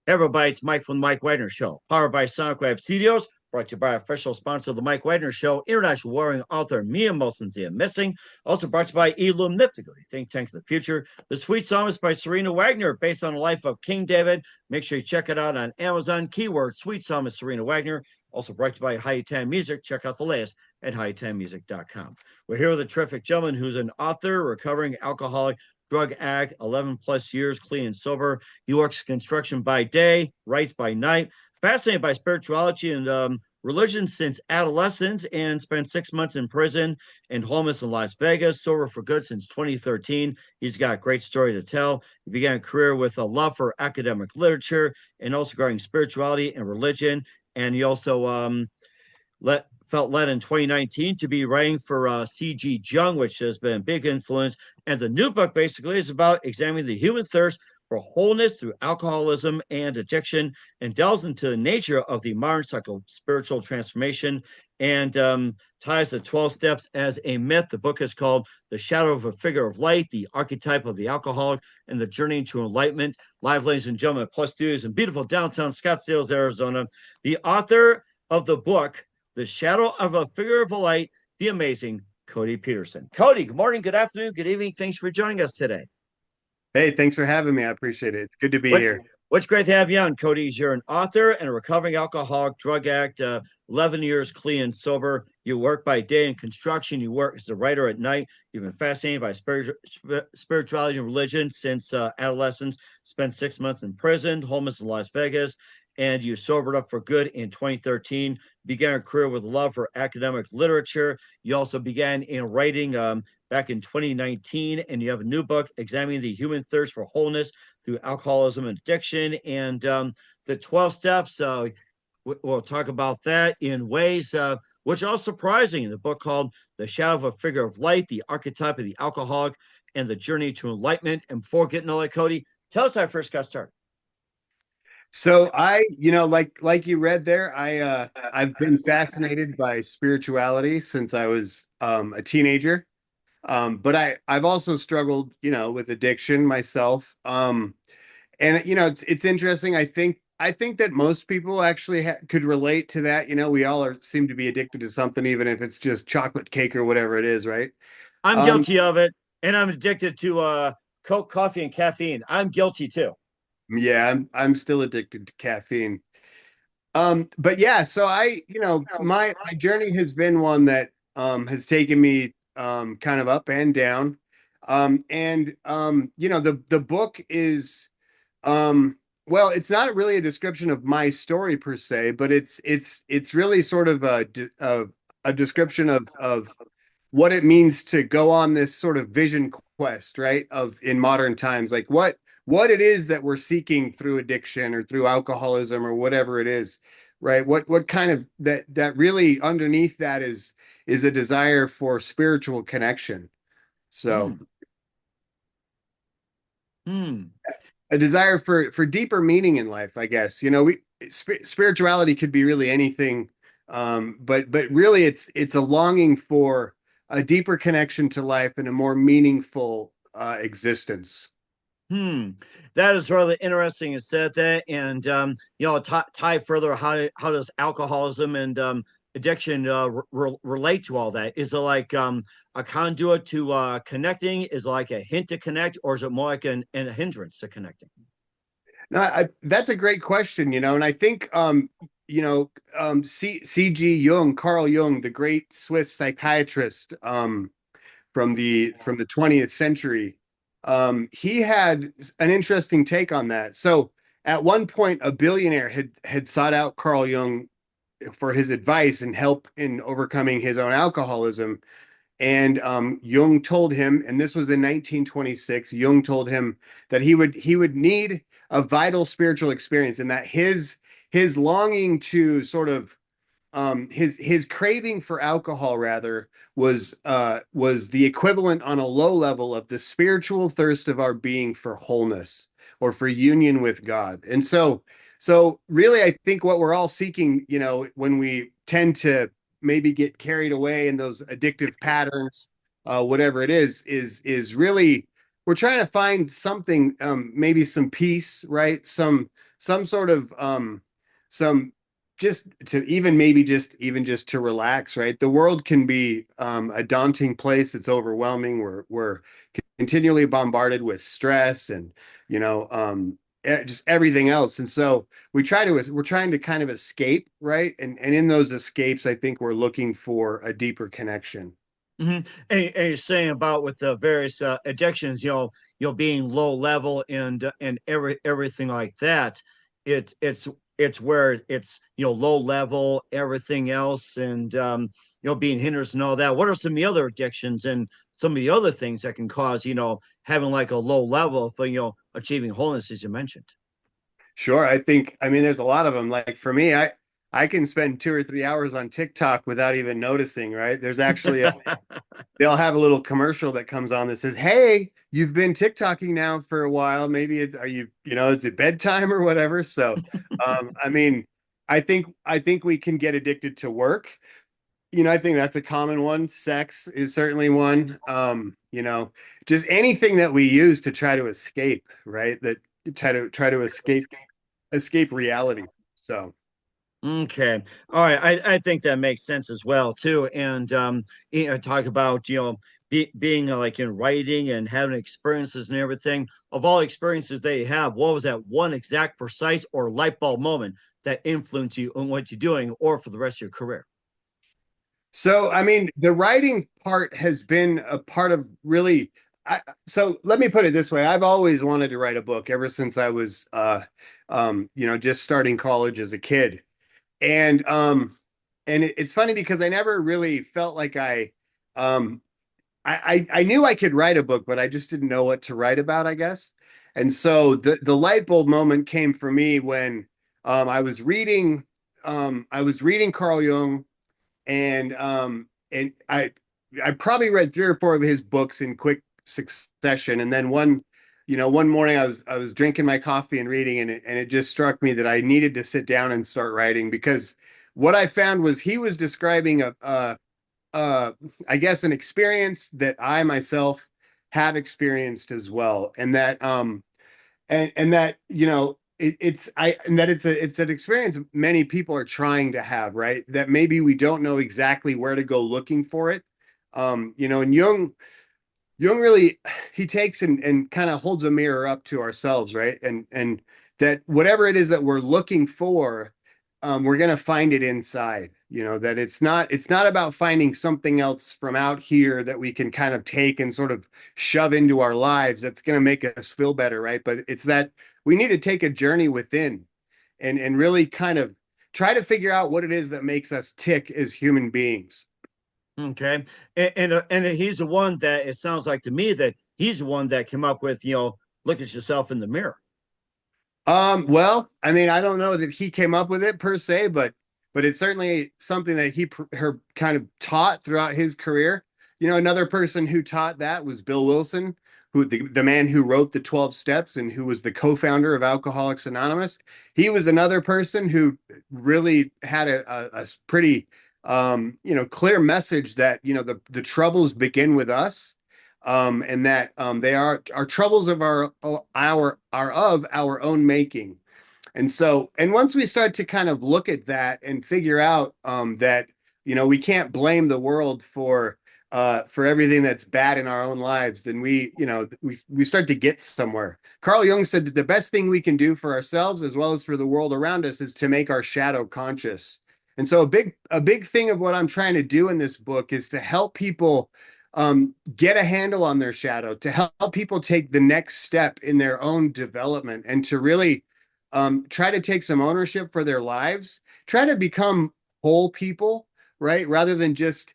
Hey everybody, it's Mike from the Mike Wagner Show, powered by Sonic Web Studios, brought to you by official sponsor of the Mike Wagner Show, international warring author Mia Molson Missing, also brought to you by Illumniptical, think tank of the future. The Sweet Song is by Serena Wagner, based on the life of King David. Make sure you check it out on Amazon. Keyword Sweet Song is Serena Wagner. Also brought to you by High Time Music. Check out the latest at hightimemusic.com. We're here with a terrific gentleman who's an author, recovering alcoholic, drug addict, 11 plus years clean and sober. He works construction by day, writes by night, fascinated by spirituality and religion since adolescence, and spent 6 months in prison and homeless in Las Vegas, sober for good since 2013. He's got a great story to tell. He began a career with a love for academic literature and also regarding spirituality and religion. And he also felt led in 2019 to be writing for C.G. Jung, which has been a big influence. And the new book basically is about examining the human thirst for wholeness through alcoholism and addiction, and delves into the nature of the modern spiritual transformation, and ties the 12 steps as a myth. The book is called The Shadow of a Figure of Light, the Archetype of the Alcoholic, and the Journey to Enlightenment. Live, ladies and gentlemen, at Plus Studios in beautiful downtown Scottsdale, Arizona, the author of the book, The Shadow of a Figure of Light, the amazing Cody Peterson. Cody, good morning, good afternoon, good evening. Thanks for joining us today. Hey, thanks for having me. I appreciate it. It's good to be here. What's great to have you on, Cody. You're an author and a recovering alcoholic, drug addict, 11 years clean and sober. You work by day in construction. You work as a writer at night. You've been fascinated by spirituality and religion since adolescence. Spent 6 months in prison, homeless in Las Vegas, and you sobered up for good in 2013. Began a career with love for academic literature. You also began in writing back in 2019, and you have a new book examining the human thirst for wholeness through alcoholism and addiction, and the 12 steps. We'll talk about that in ways which are surprising in the book called The Shadow of a Figure of Light, the Archetype of the Alcoholic, and the Journey to Enlightenment. And before getting all that, Cody, tell us how I first got started. So like you read there, I've been fascinated by spirituality since I was a teenager. But I've also struggled, with addiction myself. And it's interesting. I think that most people actually could relate to that. We all seem to be addicted to something, even if it's just chocolate cake or whatever it is, right? I'm guilty of it, and I'm addicted to Coke, coffee, and caffeine. I'm guilty too. Yeah, I'm still addicted to caffeine. But yeah, so my journey has been one that has taken me kind of up and down. The book is well, it's not really a description of my story per se, but it's really sort of a description of what it means to go on this sort of vision quest, right? Of in modern times, like what it is that we're seeking through addiction or through alcoholism or whatever it is, right? What kind of that really underneath that is a desire for spiritual connection. So a desire for deeper meaning in life, I guess. Spirituality could be really anything, but really it's a longing for a deeper connection to life and a more meaningful existence. That is rather interesting. You said that, and tie further. How does alcoholism and addiction relate to all that? Is it like a conduit to connecting? Is it like a hint to connect, or is it more like a hindrance to connecting? No, that's a great question, and I think C.G. Jung, Carl Jung, the great Swiss psychiatrist from the 20th century. He had an interesting take on that. So at one point, a billionaire had sought out Carl Jung for his advice and help in overcoming his own alcoholism. And Jung told him, and this was in 1926, Jung told him that he would need a vital spiritual experience, and that his longing to sort of his craving for alcohol rather was the equivalent on a low level of the spiritual thirst of our being for wholeness or for union with God. And so really, I think what we're all seeking, when we tend to maybe get carried away in those addictive patterns, whatever it is really we're trying to find something, maybe some peace, right? Some sort of some just to even maybe just even just to relax, right? The world can be a daunting place. It's overwhelming. We're continually bombarded with stress and you know just everything else. And so we're trying to kind of escape, right? And in those escapes, I think we're looking for a deeper connection. And you're saying about with the various addictions, being low level and everything like that. It's where it's low level, everything else, and being hinders and all that. What are some of the other addictions and some of the other things that can cause having like a low level for achieving wholeness, as you mentioned? Sure. I mean, there's a lot of them. Like for me, I can spend 2 or 3 hours on TikTok without even noticing, right? There's actually they'll have a little commercial that comes on that says, "Hey, you've been TikToking now for a while. Maybe are you, is it bedtime or whatever?" So, I mean, I think we can get addicted to work. I think that's a common one. Sex is certainly one. Just anything that we use to try to escape, right? That try to escape reality. So, Okay. All right. I think that makes sense as well too. And talk about being like in writing and having experiences and everything. Of all experiences they have, what was that one exact, precise, or light bulb moment that influenced you on what you're doing, or for the rest of your career? so I mean, the writing part has been a part of really. So let me put it this way: I've always wanted to write a book ever since I was, just starting college as a kid. And it's funny because I never really felt like um, I knew I could write a book, but I just didn't know what to write about, I guess. And so the light bulb moment came for me when I was reading Carl Jung, and I probably read 3 or 4 of his books in quick succession. And then one morning I was drinking my coffee and reading, and it just struck me that I needed to sit down and start writing because what I found was he was describing uh, I guess an experience that I myself have experienced as well, and that it's I and that it's an experience many people are trying to have, right? That maybe we don't know exactly where to go looking for it. And Jung really he takes and kind of holds a mirror up to ourselves, right? And that whatever it is that we're looking for, we're gonna find it inside. That it's not about finding something else from out here that we can kind of take and sort of shove into our lives that's gonna make us feel better, right? But it's that we need to take a journey within and really kind of try to figure out what it is that makes us tick as human beings. Okay. And he's the one that it sounds like to me that he's the one that came up with, look at yourself in the mirror. Well, I mean, I don't know that he came up with it per se, but it's certainly something that her kind of taught throughout his career. Another person who taught that was Bill Wilson, who the man who wrote the 12 Steps and who was the co-founder of Alcoholics Anonymous. He was another person who really had a pretty clear message that the troubles begin with us, and that they are our troubles of are of our own making. And once we start to kind of look at that and figure out that we can't blame the world for everything that's bad in our own lives, then we start to get somewhere. Carl Jung said that the best thing we can do for ourselves as well as for the world around us is to make our shadow conscious. And so a big thing of what I'm trying to do in this book is to help people get a handle on their shadow, to help people take the next step in their own development, and to really try to take some ownership for their lives, try to become whole people, right? Rather than just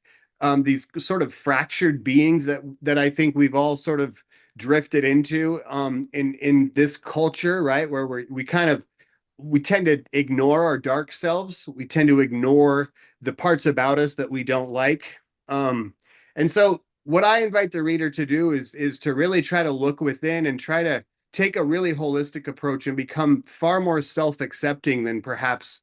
these sort of fractured beings that I think we've all sort of drifted into in this culture, right? Where we tend to ignore our dark selves. We tend to ignore the parts about us that we don't like. And so what I invite the reader to do is to really try to look within and try to take a really holistic approach and become far more self-accepting than perhaps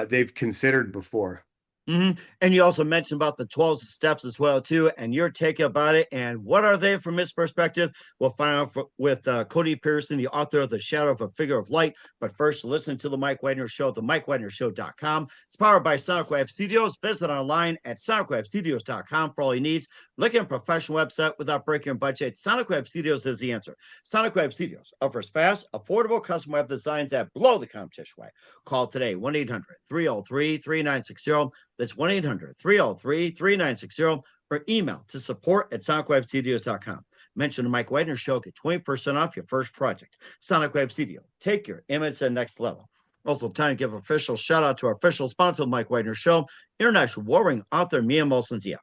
they've considered before. And you also mentioned about the 12 steps as well too, and your take about it. And what are they from his perspective? We'll find out with Cody Peterson, the author of The Shadow of a Figure of Light. But first, listen to the Mike Wagner Show at the MikeWagnerShow.com. It's powered by Sonic Web Studios. Visit online at SonicWebStudios.com for all your needs. Look at a professional website without breaking your budget. Sonic Web Studios is the answer. Sonic Web Studios offers fast, affordable custom web designs that blow the competition away. Call today 1-800-303-3960. That's 1-800-303-3960 or email to support at sonicwebstudios.com. Mention the Mike Wagner Show, get 20% off your first project. Sonic Web Studio, take your image to the next level. Also, time to give an official shout out to our official sponsor of the Mike Wagner Show, international warring author Mia Molson-Zia.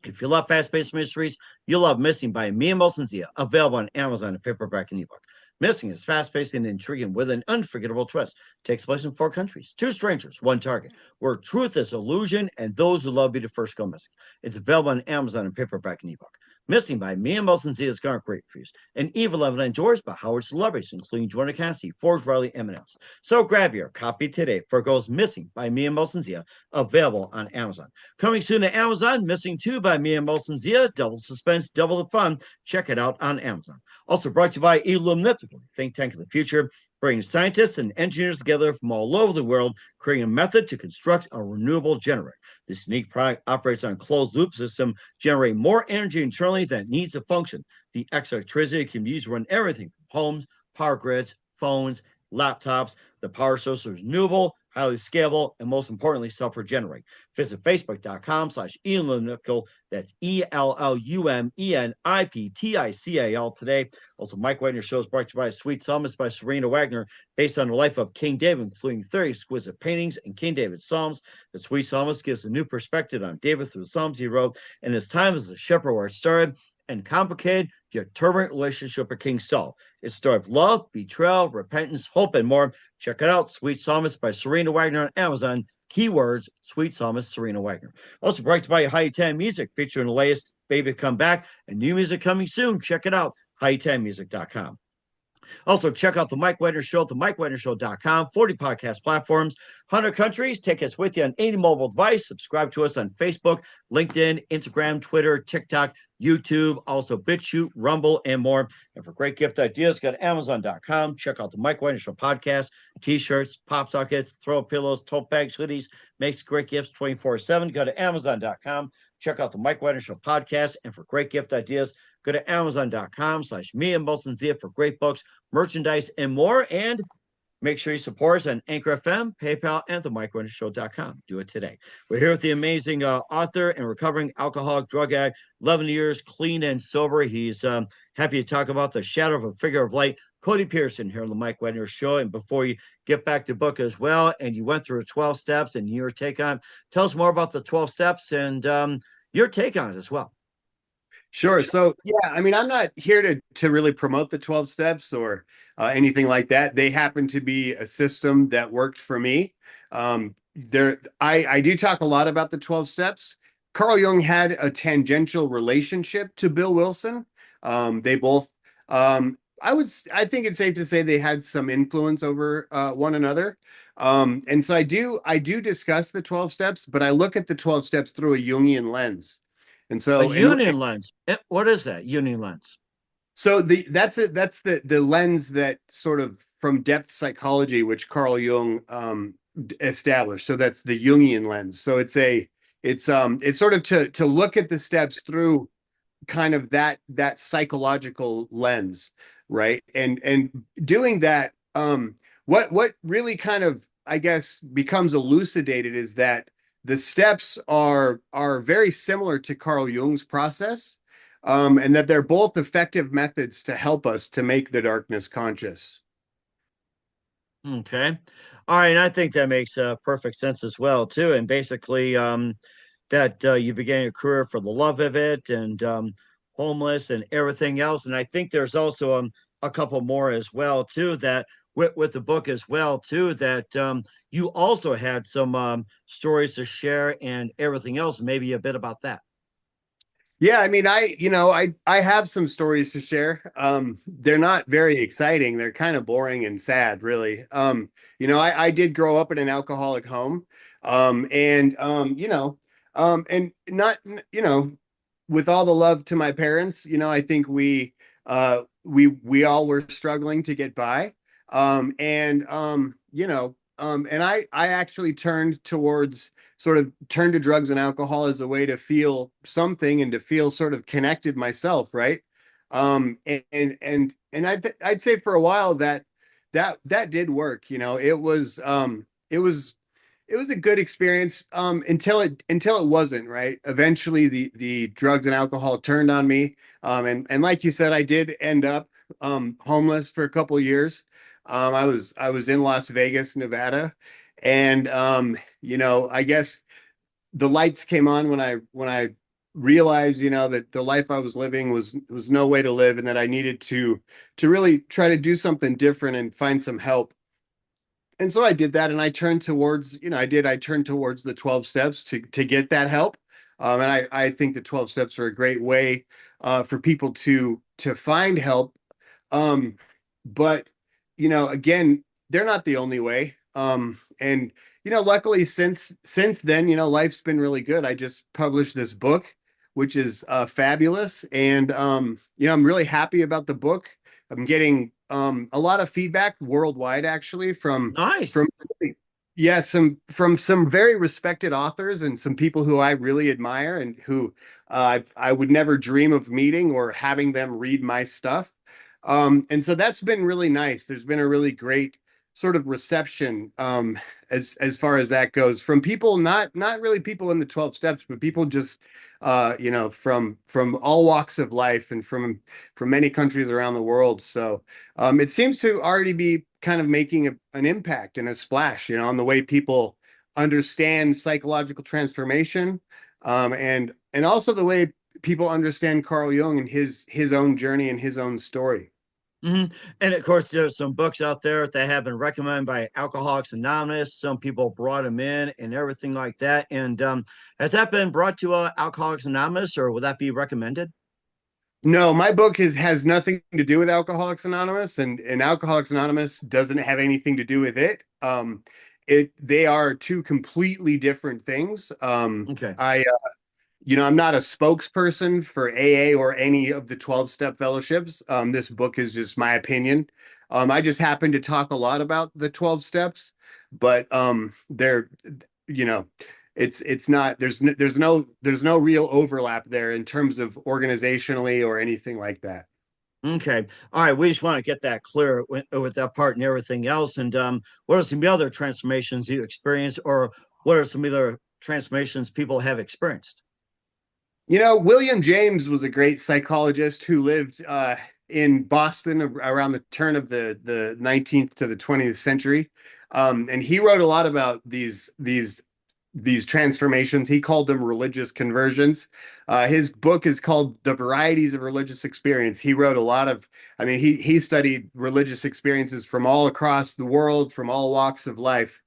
If you love fast-paced mysteries, you'll love Missing by Mia Molson-Zia, available on Amazon in paperback and ebook. Missing is fast-paced and intriguing with an unforgettable twist. Takes place in 4 countries, 2 strangers, 1 target, where truth is illusion and those who love you to first go missing. It's available on Amazon in paperback and ebook. Missing by Mia Molson-Zia has garnered great reviews. And Evil Evan enjoys by Howard celebrities, including Jordan Cassidy, Forge Riley, M&Ms. So grab your copy today for Goes Missing by Mia Molson-Zia, available on Amazon. Coming soon to Amazon, Missing 2 by Mia Molson-Zia, double suspense, double the fun. Check it out on Amazon. Also brought to you by Illumnifically, think tank of the future, bringing scientists and engineers together from all over the world, creating a method to construct a renewable generator. This unique product operates on a closed loop system, generating more energy internally than it needs to function. The extra electricity can be used to run everything from homes, power grids, phones, laptops. The power source is renewable, highly scalable, and most importantly, self-regenerate. Visit facebook.com/Illumnical. That's ELLUMENIPTICAL today. Also, Mike Wagner Show is brought to you by Sweet Psalmist by Serena Wagner, based on the life of King David, including 30 exquisite paintings and King David's Psalms. The Sweet Psalmist gives a new perspective on David through the Psalms he wrote and his time as a shepherd where it started and complicated your turbulent relationship with King Saul. It's a story of love, betrayal, repentance, hope, and more. Check it out, Sweet Psalmist by Serena Wagner on Amazon. Keywords, Sweet Psalmist, Serena Wagner. Also brought to you by High-Ten Music, featuring the latest Baby Come Back and new music coming soon. Check it out, high10music.com. Also, check out the Mike Wagner Show at the MikeWagnerShow.com, 40 podcast platforms, 100 countries. Take us with you on any mobile device. Subscribe to us on Facebook, LinkedIn, Instagram, Twitter, TikTok, YouTube, also BitChute, Rumble, and more. And for great gift ideas, go to Amazon.com. Check out the Mike Wagner Show podcast, T-shirts, pop sockets, throw pillows, tote bags, hoodies. Makes great gifts 24/7. Go to Amazon.com. Check out the Mike Wagner Show podcast. And for great gift ideas, go to Amazon.com/Mia Molson-Zia for great books, merchandise, and more. And make sure you support us on Anchor FM, PayPal, and the MikeWagnerShow.com. Do it today. We're here with the amazing author and recovering alcoholic drug addict, 11 years clean and sober. He's happy to talk about The Shadow of a Figure of Light. Cody Peterson here on the Mike Wagner Show. And before you get back to book as well, and you went through 12 steps and your take on it, tell us more about the 12 steps and your take on it as well. Sure. So, yeah, I mean, I'm not here to really promote the 12 steps or anything like that. They happen to be a system that worked for me. I do talk a lot about the 12 steps. Carl Jung had a tangential relationship to Bill Wilson. They both, I think it's safe to say they had some influence over one another. And so I do discuss the 12 steps, but I look at the 12 steps through a Jungian lens. And so a Jungian lens. What is that? Jungian lens. So that's the lens that sort of from depth psychology, which Carl Jung established. So that's the Jungian lens. So it's sort of to look at the steps through kind of that psychological lens, right? And doing that, what really kind of, I guess, becomes elucidated is that the steps are very similar to Carl Jung's process, and that they're both effective methods to help us to make the darkness conscious. Okay. All right. And I think that makes perfect sense as well, too. And basically, that you began your career for the love of it and homeless and everything else. And I think there's also a couple more as well, too, that with the book as well, too, that you also had some stories to share and everything else. Maybe a bit about that. Yeah, I mean, I have some stories to share. They're not very exciting. They're kind of boring and sad, really. I did grow up in an alcoholic home. And not, with all the love to my parents, I think we all were struggling to get by. And I actually turned to drugs and alcohol as a way to feel something and to feel sort of connected myself, right? I'd say for a while that did work. It was a good experience until it wasn't, right. Eventually the drugs and alcohol turned on me. And like you said, I did end up homeless for a couple of years. I was in Las Vegas, Nevada, and I guess the lights came on when I realized, that the life I was living was no way to live, and that I needed to really try to do something different and find some help. And so I did that, and I turned towards, I turned towards the 12 steps to get that help. And I think the 12 steps are a great way for people to find help. Um, but again, they're not the only way. And luckily since then, life's been really good. I just published this book, which is fabulous, and I'm really happy about the book. I'm getting a lot of feedback worldwide, actually, from Nice. yeah, from some very respected authors and some people who I really admire and who I would never dream of meeting or having them read my stuff. And so that's been really nice. There's been a really great sort of reception, as far as that goes, from people, not really people in the 12 steps, but people just from all walks of life and from many countries around the world. So it seems to already be kind of making an impact and a splash, on the way people understand psychological transformation, and also the way people understand Carl Jung and his own journey and his own story. Mhm. And of course, there's some books out there that have been recommended by Alcoholics Anonymous. Some people brought them in and everything like that. And has that been brought to Alcoholics Anonymous, or would that be recommended? No, my book has nothing to do with Alcoholics Anonymous, and Alcoholics Anonymous doesn't have anything to do with it. They are two completely different things. Okay. I'm not a spokesperson for AA or any of the 12-step fellowships. This book is just my opinion. I just happen to talk a lot about the 12 steps, but they're, you know, it's not, there's no real overlap there in terms of organizationally or anything like that. Okay. All right. We just want to get that clear with that part and everything else. And what are some other transformations you experienced, or what are some other transformations people have experienced? William James was a great psychologist who lived in Boston around the turn of the 19th to the 20th century. And he wrote a lot about these transformations. He called them religious conversions. His book is called The Varieties of Religious Experience. He wrote a lot of, I mean, he studied religious experiences from all across the world, from all walks of life.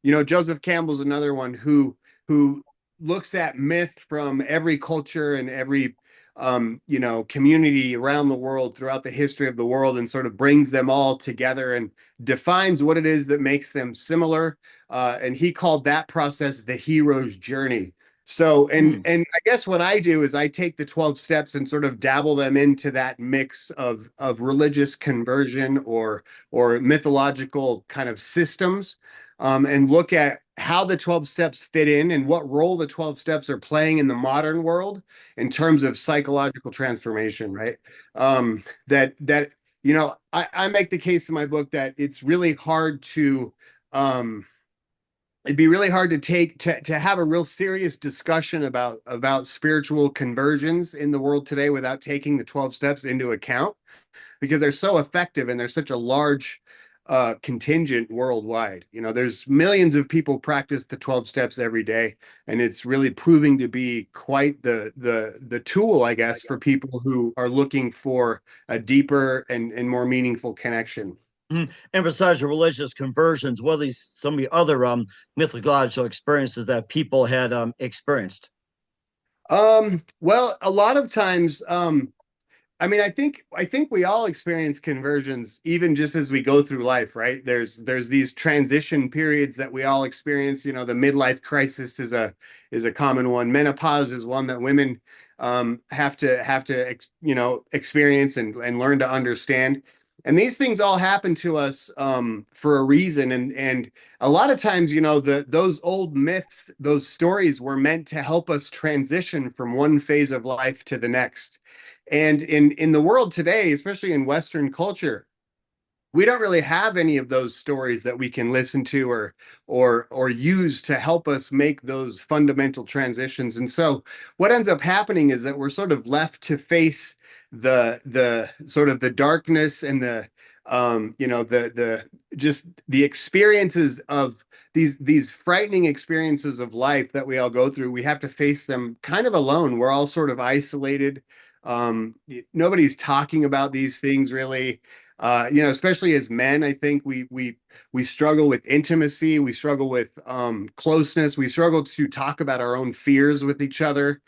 Joseph Campbell's another one who looks at myth from every culture and every community around the world throughout the history of the world, and sort of brings them all together and defines what it is that makes them similar. And he called that process the hero's journey. So, and Hmm. and I guess what I do is I take the 12 steps and sort of dabble them into that mix of religious conversion or mythological kind of systems, and look at how the 12 steps fit in and what role the 12 steps are playing in the modern world in terms of psychological transformation, right? I make the case in my book that it's really hard to it'd be really hard to to have a real serious discussion about spiritual conversions in the world today without taking the 12 steps into account, because they're so effective and they're such a large contingent worldwide. There's millions of people practice the 12 steps every day, and it's really proving to be quite the tool, I guess, for people who are looking for a deeper and more meaningful connection. Mhm. And besides the religious conversions, what are some of the other mythological experiences that people had experienced? Well, a lot of times, I mean, I think we all experience conversions even just as we go through life, right? There's these transition periods that we all experience. You know, the midlife crisis is a common one. Menopause is one that women have to experience and learn to understand. And these things all happen to us for a reason. And a lot of times, those old myths, those stories were meant to help us transition from one phase of life to the next. And in the world today, especially in Western culture, we don't really have any of those stories that we can listen to or use to help us make those fundamental transitions. And so what ends up happening is that we're sort of left to face the sort of the darkness and the just the experiences of these frightening experiences of life that we all go through. We have to face them kind of alone. We're all sort of isolated. Nobody's talking about these things really. Especially as men, I think we struggle with intimacy, we struggle with closeness, we struggle to talk about our own fears with each other.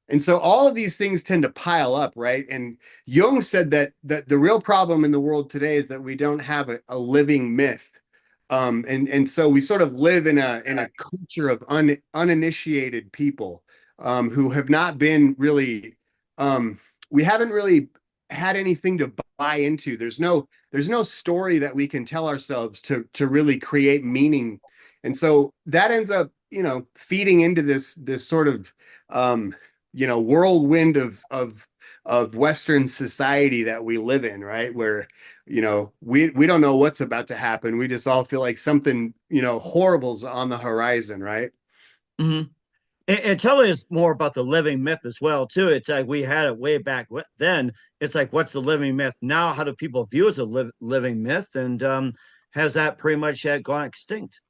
And so all of these things tend to pile up, right? And Jung said that the real problem in the world today is that we don't have a living myth. And so we sort of live in a culture of uninitiated people who have not been really we haven't really had anything to buy into. There's no story that we can tell ourselves to really create meaning. And so that ends up, feeding into this sort of whirlwind of Western society that we live in, right? Where, we don't know what's about to happen. We just all feel like something, horrible's on the horizon, right? Mhm. And tell us more about the living myth as well, too. It's like we had it way back then. It's like, what's the living myth now? How do people view as a living myth? And has that pretty much gone extinct?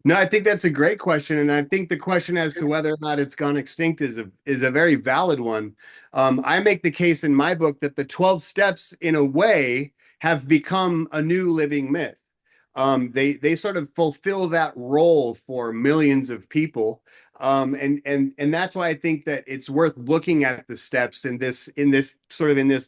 No, I think that's a great question, and I think the question as to whether or not it's gone extinct is a very valid one. I make the case in my book that the 12 steps, in a way, have become a new living myth. They sort of fulfill that role for millions of people, and that's why I think that it's worth looking at the steps in this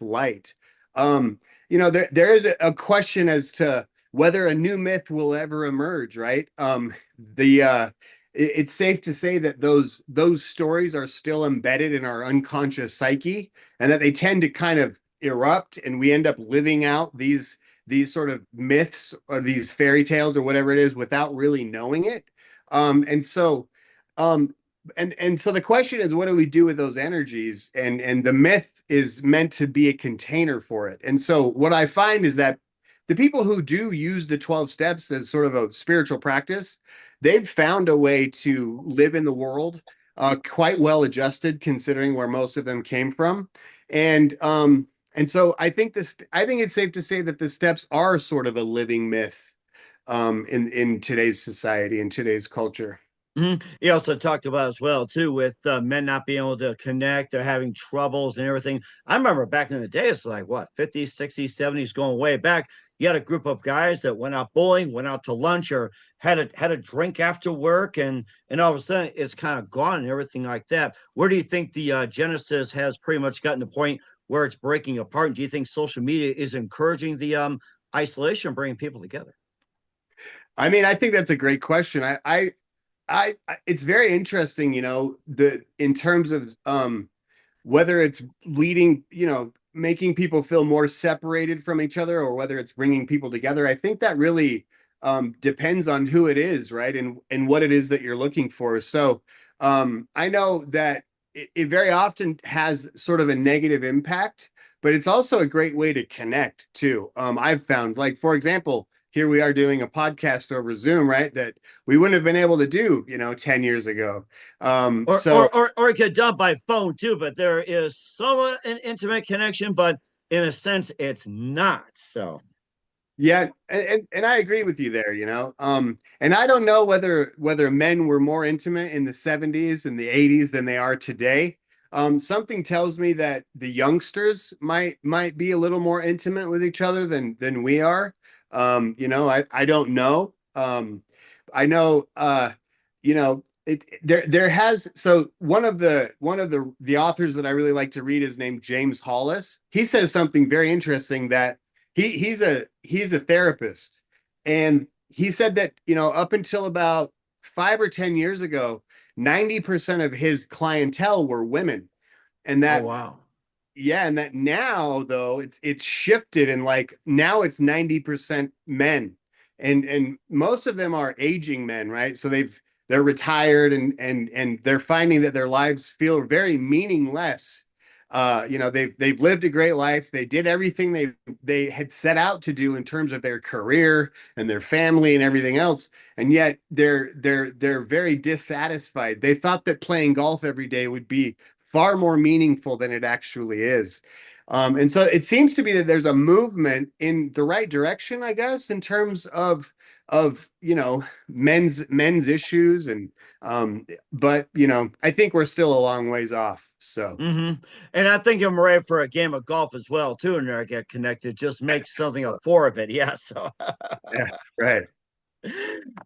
light. There is a question as to whether a new myth will ever emerge, right? The it's safe to say that those stories are still embedded in our unconscious psyche, and that they tend to kind of erupt, and we end up living out these sort of myths or these fairy tales or whatever it is without really knowing it. And so um and so the question is, what do we do with those energies? And the myth is meant to be a container for it. And so what I find is that the people who do use the 12 steps as sort of a spiritual practice, they've found a way to live in the world quite well adjusted, considering where most of them came from. And so I think it's safe to say that the steps are sort of a living myth in today's society, in today's culture. He also talked about as well too with men not being able to connect, they're having troubles and everything. I remember back in the day, it's like what, 50s, 60s, 70s, going way back. You had a group of guys that went out bowling, went out to lunch, or had a drink after work, and all of a sudden it's kind of gone and everything like that. Where do you think the genesis has pretty much gotten to the point where it's breaking apart? Do you think social media is encouraging the isolation, bringing people together? I mean, I think that's a great question. It's very interesting, the in terms of whether it's leading, making people feel more separated from each other, or whether it's bringing people together. I think that really depends on who it is, right? And what it is that you're looking for. So I know that it very often has sort of a negative impact, but it's also a great way to connect too. I've found, like, for example, here we are doing a podcast over Zoom, right? That we wouldn't have been able to do, 10 years ago. or So or or, or it get done by phone too, but there is somewhat an intimate connection, but in a sense it's not. So yeah, and I agree with you there, and I don't know whether men were more intimate in the 70s and the 80s than they are today. Something tells me that the youngsters might be a little more intimate with each other than we are. I don't know. I know, there has, so one of the authors that I really like to read is named James Hollis. He says something very interesting, that he's a therapist, and he said that, up until about 5 or 10 years ago, 90% of his clientele were women, and Oh, that wow. yeah, and that now though it's shifted, and like now it's 90% men. And most of them are aging men, right? So they're retired, and they're finding that their lives feel very meaningless. They've lived a great life. They did everything they had set out to do in terms of their career and their family and everything else, and yet they're very dissatisfied. They thought that playing golf every day would be far more meaningful than it actually is. And so it seems to be that there's a movement in the right direction, I guess, in terms of men's issues, and but I think we're still a long ways off. So And I think I'm ready for a game of golf as well, too, and I get connected. Just make something of four of it. Yeah. So yeah, right.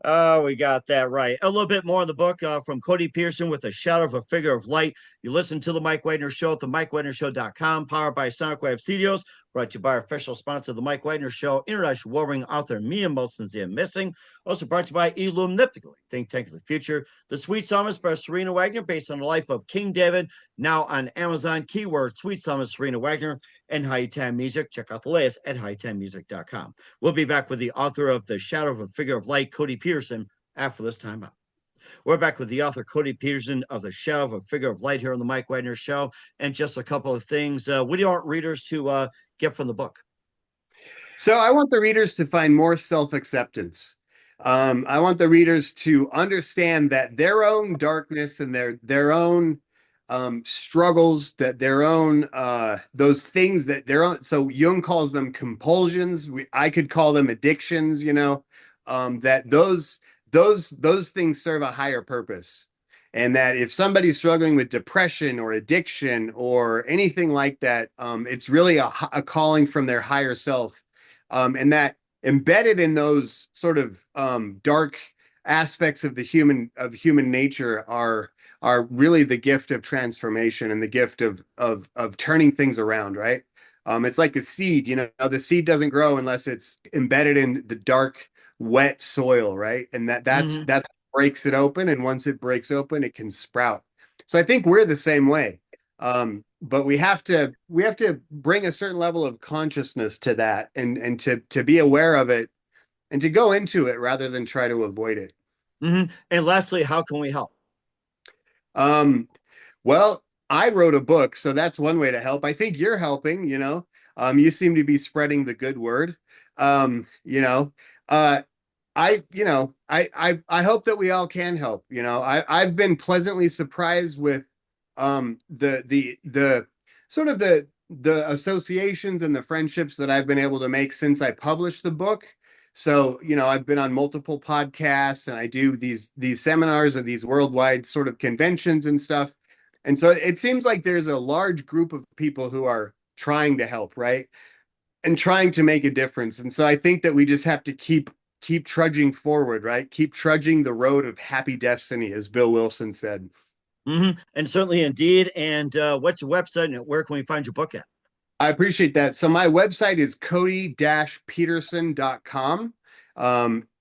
oh, we got that right. A little bit more in the book from Cody Peterson with a shadow of a figure of light. You listen to the Mike Wagner Show at the MikeWagnerShow.com, powered by Sonicwave Studios, brought to you by our official sponsor, the Mike Wagner Show, international warring author Mia Molson's The Missing. Also brought to you by Illumniptically, think tank of the future. The Sweet Psalmist by Serena Wagner, based on the life of King David, now on Amazon. Keyword Sweet Psalmist Serena Wagner, and High Time Music. Check out the latest at hightimemusic.com. We'll be back with the author of The Shadow of a Figure of Light, Cody Peterson, after this time out. We're back with the author, Cody Peterson, of The Shadow of a Figure of Light here on the Mike Wagner Show. And just a couple of things. What do you want readers to get from the book? So I want the readers to find more self-acceptance. I want the readers to understand that their own darkness and their own struggles, that their own those things that their own. So Jung calls them compulsions. I could call them addictions. That those things serve a higher purpose, and that if somebody's struggling with depression or addiction or anything like that, it's really a calling from their higher self, and that embedded in those sort of dark aspects of the human nature are really the gift of transformation and the gift of turning things around, right? It's like a seed. The seed doesn't grow unless it's embedded in the dark, wet soil, right? And Mm-hmm. that breaks it open, and once it breaks open, it can sprout. So I think we're the same way. But we have to bring a certain level of consciousness to that, and to be aware of it, and to go into it rather than try to avoid it. Mm-hmm. And lastly, how can we help? Um, well, I wrote a book, so that's one way to help. I think you're helping, you seem to be spreading the good word. Um, you know, uh, I hope that we all can help. I've been pleasantly surprised with the sort of the associations and the friendships that I've been able to make since I published the book. So, I've been on multiple podcasts, and I do these seminars and these worldwide sort of conventions and stuff. And so it seems like there's a large group of people who are trying to help, right? And trying to make a difference. And so I think that we just have to keep trudging forward, right? Keep trudging the road of happy destiny, as Bill Wilson said. Mm-hmm. And certainly indeed. And what's your website, and where can we find your book at? I appreciate that. So my website is cody-peterson.com.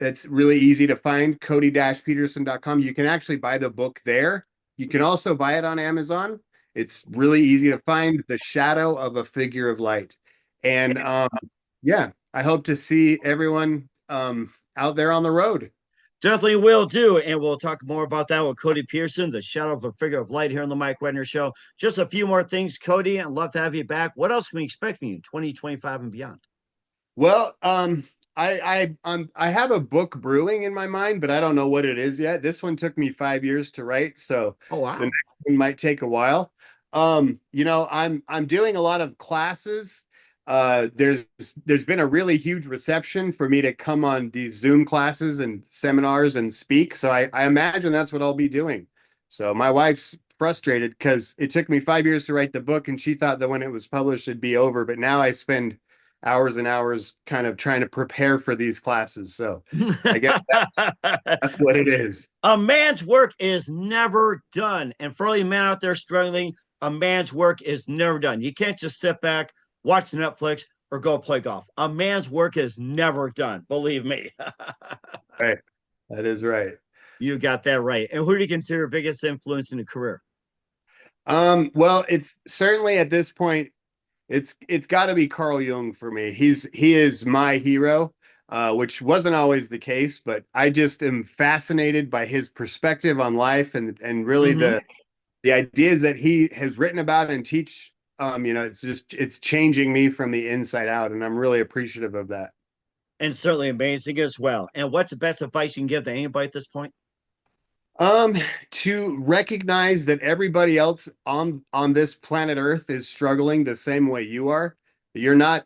It's really easy to find, cody-peterson.com. You can actually buy the book there. You can also buy it on Amazon. It's really easy to find, The Shadow of a Figure of Light. And yeah, I hope to see everyone out there on the road. Definitely will do. And we'll talk more about that with Cody Pearson, The Shadow of a Figure of Light, here on the Mike Wagner Show. Just a few more things, Cody. I'd love to have you back. What else can we expect from you 2025 and beyond? Well, I have a book brewing in my mind, but I don't know what it is yet. This one took me 5 years to write, so Oh, the wow. next one might take a while. I'm doing a lot of classes. There's been a really huge reception for me to come on these Zoom classes and seminars and speak. So I imagine that's what I'll be doing. So my wife's frustrated because it took me 5 years to write the book, and she thought that when it was published it'd be over. But now I spend hours and hours kind of trying to prepare for these classes. So I guess that's what it is. A man's work is never done. And for all you men out there struggling, a man's work is never done. You can't just sit back, watch Netflix, or go play golf. A man's work is never done. Believe me. Right. That is right. You got that right. And who do you consider biggest influence in a career? Well, it's certainly at this point, it's got to be Carl Jung for me. He is my hero, which wasn't always the case, but I just am fascinated by his perspective on life and really Mhm. the ideas that he has written about and teach. It's changing me from the inside out, and I'm really appreciative of that. And certainly amazing as well. And what's the best advice you can give to anybody at this point? Um, to recognize that everybody else on this planet Earth is struggling the same way you are. You're not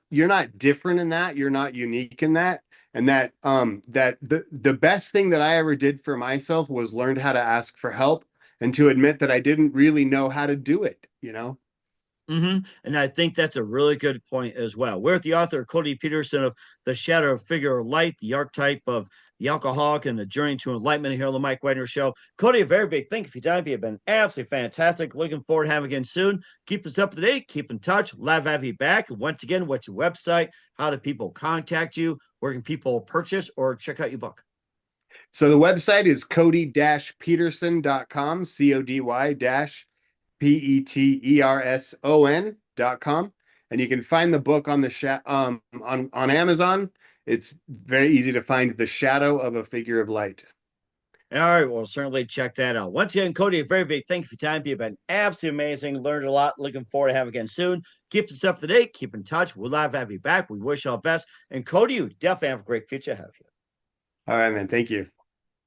different in that. You're not unique in that. And that the best thing that I ever did for myself was learned how to ask for help and to admit that I didn't really know how to do it, you know? And I think that's a really good point as well. We're with the author, Cody Peterson, of The Shadow Figure of Light, the archetype of the alcoholic and the journey to enlightenment here on the Mike Wagner Show. Cody, a very big thank you for your time. You've been absolutely fantastic. Looking forward to having you again soon. Keep us up to date. Keep in touch. Love to have you back. Once again, what's your website? How do people contact you? Where can people purchase or check out your book? So the website is cody-peterson.com, CODY-PETERSON.com. And you can find the book on on Amazon. It's very easy to find The Shadow of a Figure of Light. All right, we'll certainly check that out. Once again, Cody, a very big thank you for your time. You've been absolutely amazing. Learned a lot. Looking forward to having you again soon. Keep us up to date. Keep in touch. We'll love to have you back. We wish you all the best. And Cody, you definitely have a great future ahead of you. All right, man. Thank you.